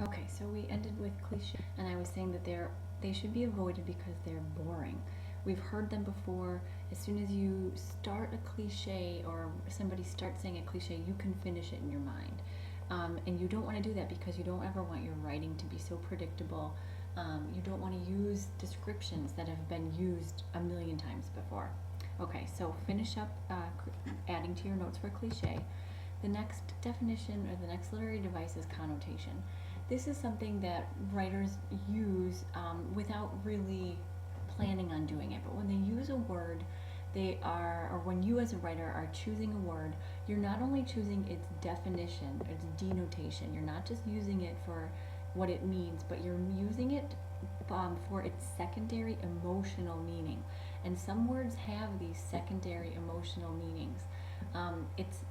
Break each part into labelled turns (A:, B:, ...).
A: Okay, so we ended with cliche, and I was saying that they should be avoided because they're boring. We've heard them before. As soon as you start a cliche or somebody starts saying a cliche, you can finish it in your mind. And you don't want to do that because you don't ever want your writing to be so predictable. You don't want to use descriptions that have been used a million times before. Okay, so finish up adding to your notes for cliche. The next definition or the next literary device is connotation. This is something that writers use without really planning on doing it. But when they use a word, or when you as a writer are choosing a word, you're not only choosing its definition, its denotation, you're not just using it for what it means, but you're using it for its secondary emotional meaning. And some words have these secondary emotional meanings.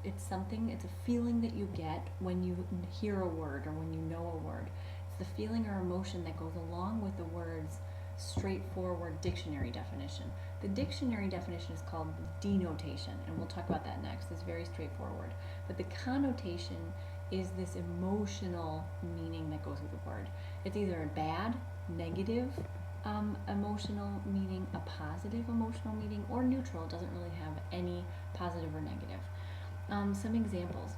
A: It's something, it's a feeling that you get when you hear a word or when you know a word. It's the feeling or emotion that goes along with the word's straightforward dictionary definition. The dictionary definition is called denotation, and we'll talk about that next. It's very straightforward. But the connotation is this emotional meaning that goes with the word. It's either a bad, negative emotional meaning, a positive emotional meaning, or neutral. It doesn't really have any positive or negative. Some examples.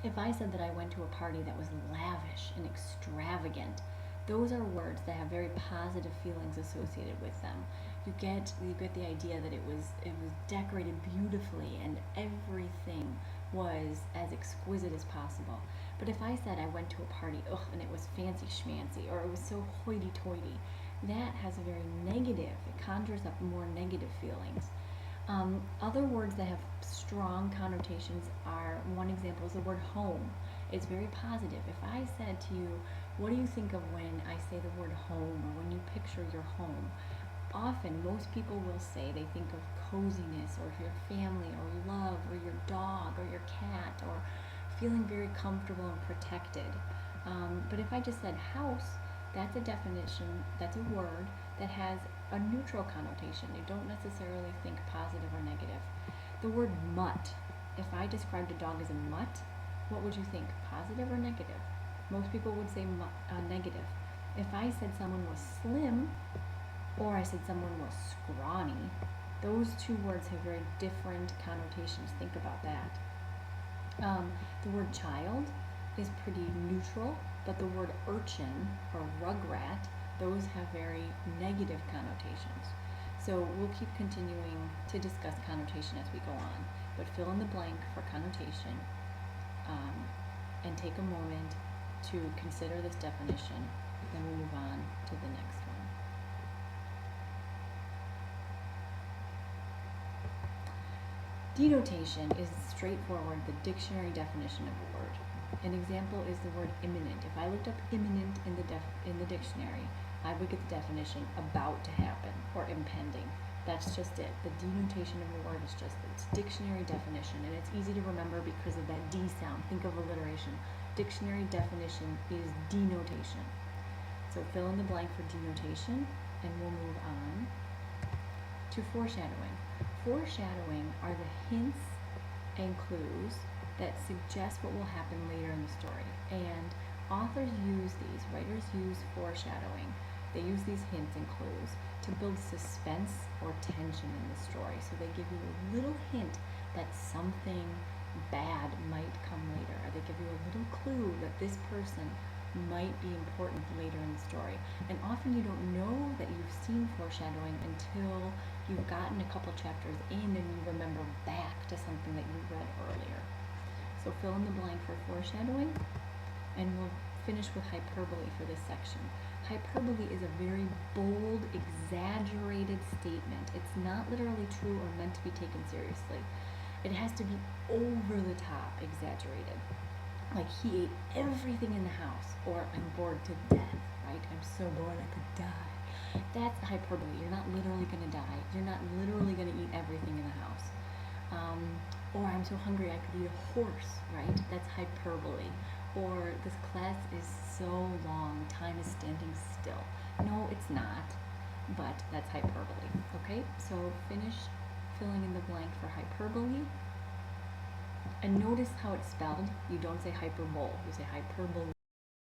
A: If I said that I went to a party that was lavish and extravagant, those are words that have very positive feelings associated with them. You get the idea that it was decorated beautifully and everything was as exquisite as possible. But if I said I went to a party, and it was fancy schmancy, or it was so hoity-toity, that has a very negative, it conjures up more negative feelings. Other words that have strong connotations are, one example is the word home. It's very positive. If I said to you, what do you think of when I say the word home, or when you picture your home? Often, most people will say they think of coziness, or your family, or love, or your dog, or your cat, or feeling very comfortable and protected. But if I just said house, that's a definition, that's a word that has a neutral connotation. You don't necessarily think positive or negative. The word mutt, if I described a dog as a mutt, what would you think, positive or negative? Most people would say negative. If I said someone was slim, or I said someone was scrawny, those two words have very different connotations. Think about that. The word child is pretty neutral, but the word urchin or rugrat, those have very negative connotations. So we'll keep continuing to discuss connotation as we go on, but fill in the blank for connotation, and take a moment to consider this definition, then we'll move on to the next one. Denotation is straightforward, the dictionary definition of a word. An example is the word imminent. If I looked up imminent in the dictionary, I would get the definition about to happen or impending. That's just it. The denotation of a word is just its dictionary definition, and it's easy to remember because of that D sound. Think of alliteration. Dictionary definition is denotation. So fill in the blank for denotation, and we'll move on to foreshadowing. Foreshadowing are the hints and clues that suggest what will happen later in the story. And authors use these, writers use foreshadowing. They use these hints and clues to build suspense or tension in the story. So they give you a little hint that something bad might come later, or they give you a little clue that this person might be important later in the story. And often you don't know that you've seen foreshadowing until you've gotten a couple chapters in and you remember back to something that you read earlier. So fill in the blank for foreshadowing, and we'll finish with hyperbole for this section. Hyperbole is a very bold, exaggerated statement. It's not literally true or meant to be taken seriously. It has to be over the top exaggerated. Like, he ate everything in the house, or I'm bored to death, right? I'm so bored I could die. That's hyperbole. You're not literally going to die. You're not literally going to eat everything in the house. Or I'm so hungry I could eat a horse, right? That's hyperbole. Or this class is so long, time is standing still. No, it's not, but that's hyperbole. Okay, so finish filling in the blank for hyperbole. And notice how it's spelled. You don't say hyperbole, you say hyperbole.